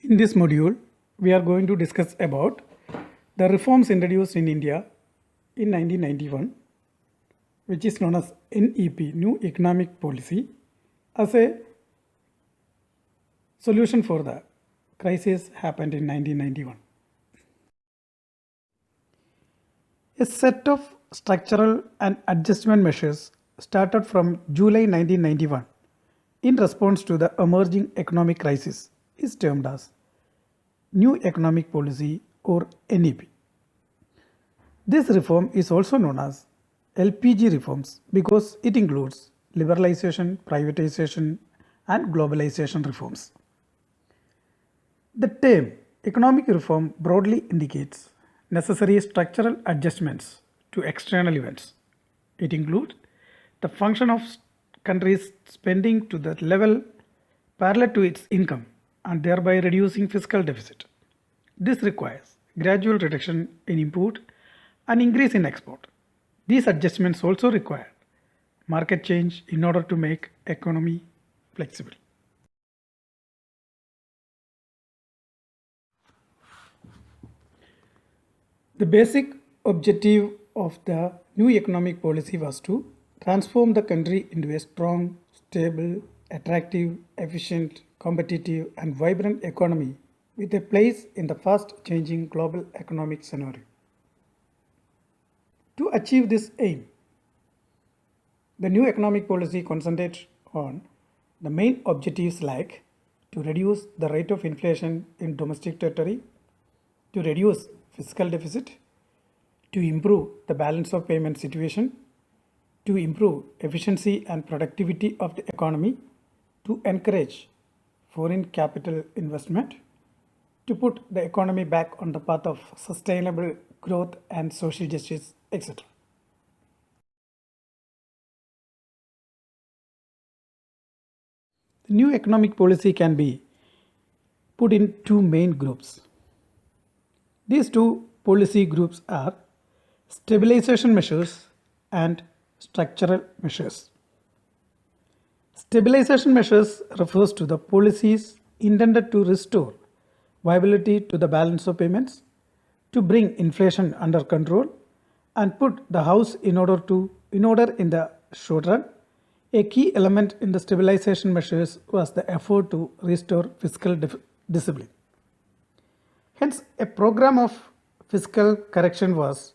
In this module, we are going to discuss about the reforms introduced in India in 1991, which is known as NEP, New Economic Policy, as a solution for the crisis happened in 1991. A set of structural and adjustment measures started from July 1991 in response to the emerging economic crisis is termed as New Economic Policy or NEP. This reform is also known as LPG reforms because it includes liberalization, privatization, and globalization reforms. The term economic reform broadly indicates necessary structural adjustments to external events. It includes the function of countries spending to the level parallel to its income and thereby reducing fiscal deficit. This requires gradual reduction in import and increase in export. These adjustments also require market change in order to make economy flexible. The basic objective of the new economic policy was to transform the country into a strong, stable, attractive, efficient, competitive, and vibrant economy with a place in the fast changing global economic scenario. To achieve this aim, the new economic policy concentrates on the main objectives like to reduce the rate of inflation in domestic territory, to reduce fiscal deficit, to improve the balance of payment situation, to improve efficiency and productivity of the economy, to encourage foreign capital investment, to put the economy back on the path of sustainable growth and social justice, etc. The new economic policy can be put in two main groups. These two policy groups are stabilization measures and structural measures. Stabilization measures refers to the policies intended to restore viability to the balance of payments, to bring inflation under control, and put the house in order in the short run. A key element in the stabilization measures was the effort to restore fiscal discipline. Hence, a program of fiscal correction was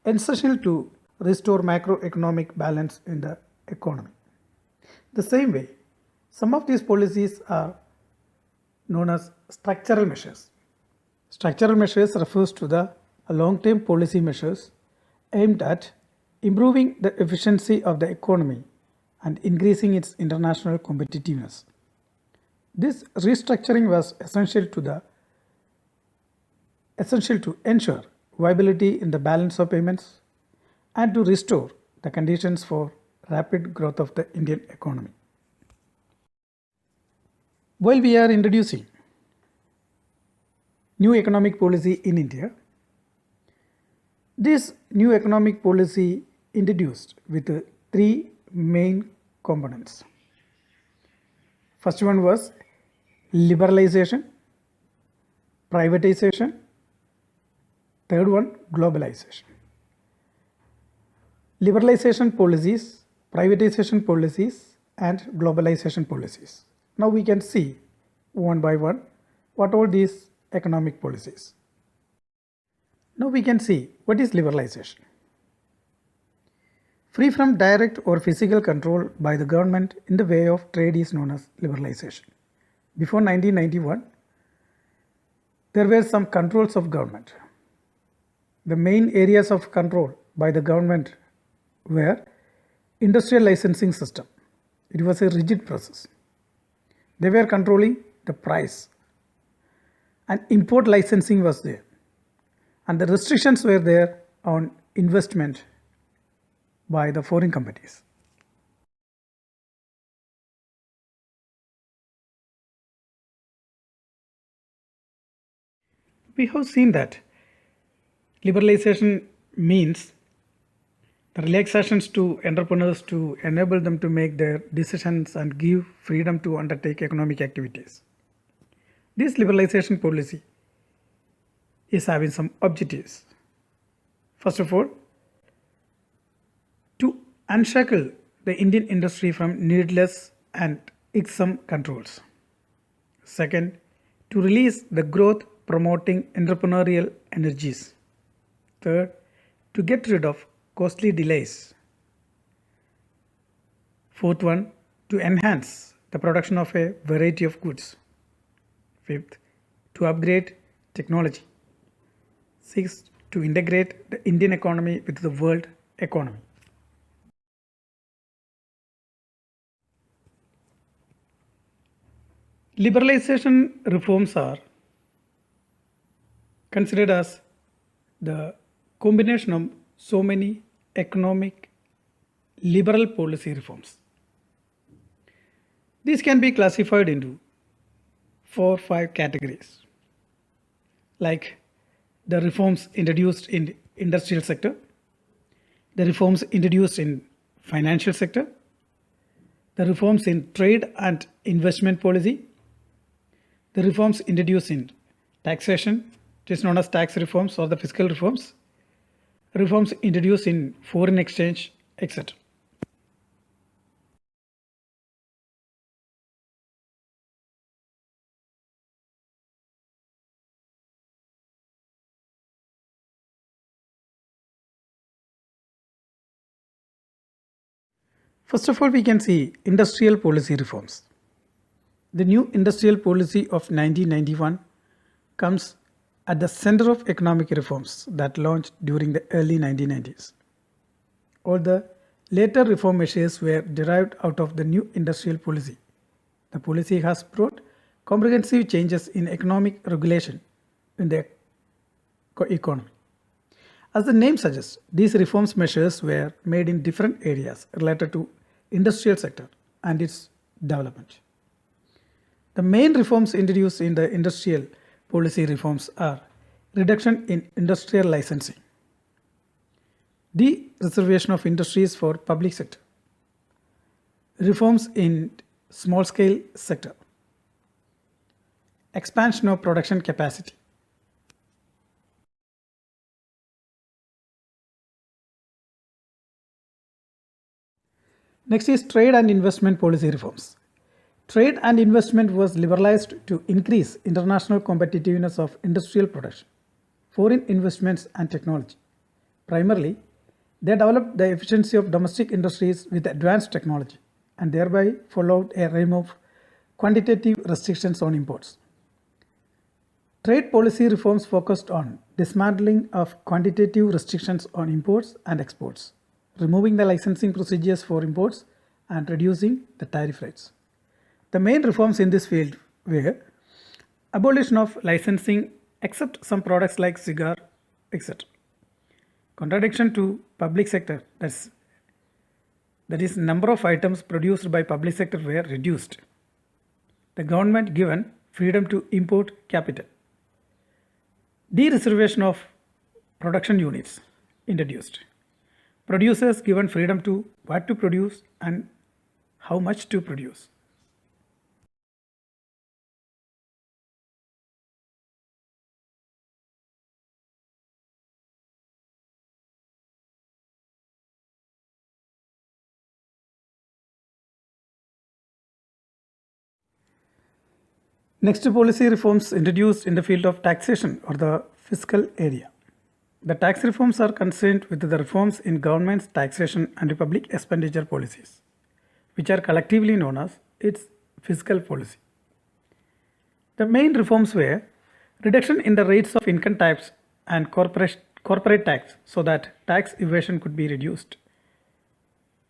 essential to restore macroeconomic balance in the economy. The same way, some of these policies are known as structural measures. Structural measures refers to the long-term policy measures aimed at improving the efficiency of the economy and increasing its international competitiveness. This restructuring was essential to ensure viability in the balance of payments and to restore the conditions for rapid growth of the Indian economy. While we are introducing new economic policy in India, this new economic policy introduced with three main components. First one was liberalization, privatization, third one globalization. Liberalization policies, privatization policies, and globalization policies. Now we can see one by one what are these economic policies. Now we can see what is liberalization. Free from direct or physical control by the government in the way of trade is known as liberalization. Before 1991, there were some controls of government. The main areas of control by the government were industrial licensing system. It was a rigid process. They were controlling the price, and import licensing was there, and the restrictions were there on investment by the foreign companies. We have seen that liberalization means the relaxations to entrepreneurs to enable them to make their decisions and give freedom to undertake economic activities. This liberalization policy is having some objectives. First of all, to unshackle the Indian industry from needless and irksome controls. Second, to release the growth promoting entrepreneurial energies. Third, to get rid of costly delays. Fourth one, to enhance the production of a variety of goods. Fifth, to upgrade technology. Sixth, to integrate the Indian economy with the world economy. Liberalization reforms are considered as the combination of so many economic liberal policy reforms. These can be classified into 4-5 categories, like the reforms introduced in industrial sector, the reforms introduced in financial sector, the reforms in trade and investment policy, the reforms introduced in taxation, which is known as tax reforms or the fiscal reforms, reforms introduced in foreign exchange, etc. First of all, we can see industrial policy reforms. The new industrial policy of 1991 comes at the center of economic reforms that launched during the early 1990s. All the later reform measures were derived out of the new industrial policy. The policy has brought comprehensive changes in economic regulation in the economy. As the name suggests, these reforms measures were made in different areas related to industrial sector and its development. The main reforms introduced in the industrial policy reforms are reduction in industrial licensing, de-reservation of industries for public sector, reforms in small scale sector, expansion of production capacity. Next is trade and investment policy reforms. Trade and investment was liberalized to increase international competitiveness of industrial production, foreign investments and technology. Primarily, they developed the efficiency of domestic industries with advanced technology and thereby followed a realm of quantitative restrictions on imports. Trade policy reforms focused on dismantling of quantitative restrictions on imports and exports, removing the licensing procedures for imports and reducing the tariff rates. The main reforms in this field were abolition of licensing except some products like cigar, etc. Contradiction to public sector, that is number of items produced by public sector were reduced. The government given freedom to import capital. De-reservation of production units introduced. Producers given freedom to what to produce and how much to produce. Next, policy reforms introduced in the field of taxation or the fiscal area. The tax reforms are concerned with the reforms in government's taxation and public expenditure policies, which are collectively known as its fiscal policy. The main reforms were reduction in the rates of income tax and corporate tax so that tax evasion could be reduced.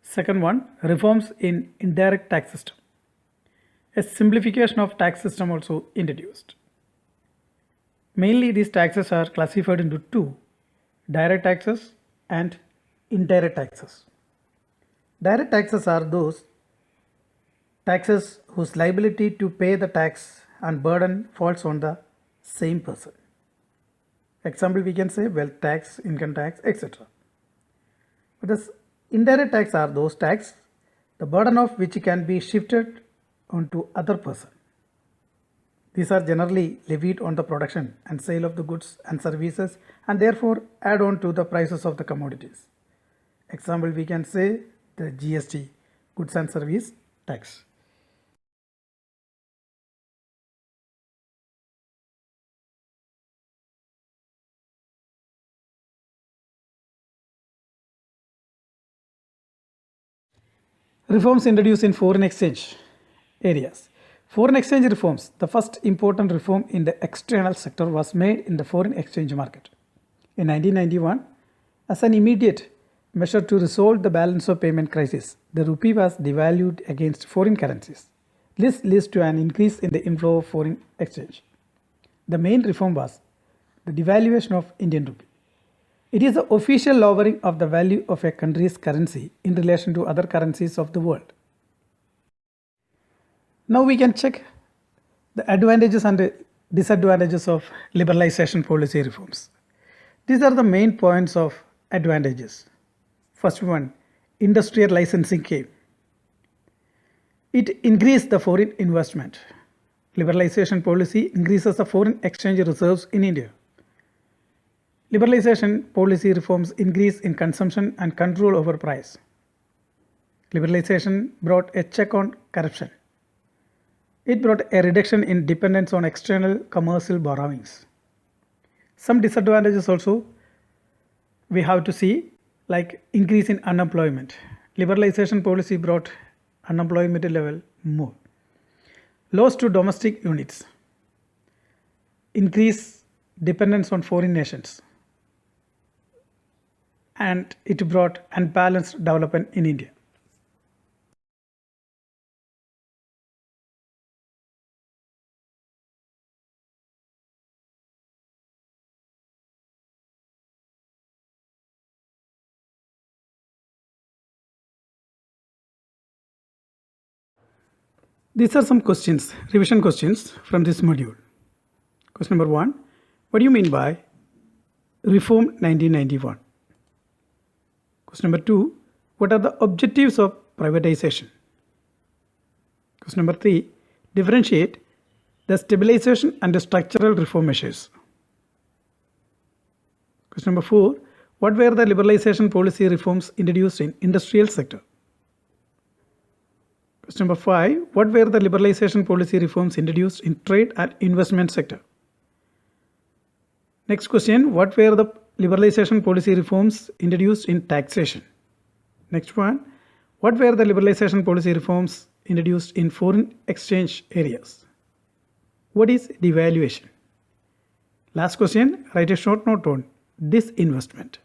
Second one, reforms in indirect tax system. A simplification of tax system also introduced. Mainly these taxes are classified into two, direct taxes and indirect taxes. Direct taxes are those taxes whose liability to pay the tax and burden falls on the same person. Example, we can say wealth tax, income tax, etc. But this indirect tax are those tax, the burden of which can be shifted onto other person. These are generally levied on the production and sale of the goods and services and therefore add on to the prices of the commodities. Example, we can say the GST, goods and service tax. Reforms introduced in foreign exchange areas. Foreign exchange reforms. The first important reform in the external sector was made in the foreign exchange market. In 1991, as an immediate measure to resolve the balance of payment crisis, the rupee was devalued against foreign currencies. This leads to an increase in the inflow of foreign exchange. The main reform was the devaluation of Indian rupee. It is the official lowering of the value of a country's currency in relation to other currencies of the world. Now we can check the advantages and disadvantages of liberalization policy reforms. These are the main points of advantages. First one, industrial licensing came. It increased the foreign investment. Liberalization policy increases the foreign exchange reserves in India. Liberalization policy reforms increase in consumption and control over price. Liberalization brought a check on corruption. It brought a reduction in dependence on external commercial borrowings. Some disadvantages also we have to see, like increase in unemployment. Liberalization policy brought unemployment level more. Loss to domestic units. Increase dependence on foreign nations. And it brought unbalanced development in India. These are some questions, revision questions from this module. Question number 1. What do you mean by Reform 1991? Question number 2. What are the objectives of privatization? Question number 3. Differentiate the stabilization and the structural reform measures. Question number 4. What were the liberalization policy reforms introduced in industrial sector? Question number 5. What were the liberalization policy reforms introduced in trade and investment sector? Next question. What were the liberalization policy reforms introduced in taxation? Next one. What were the liberalization policy reforms introduced in foreign exchange areas? What is devaluation? Last question. Write a short note on disinvestment.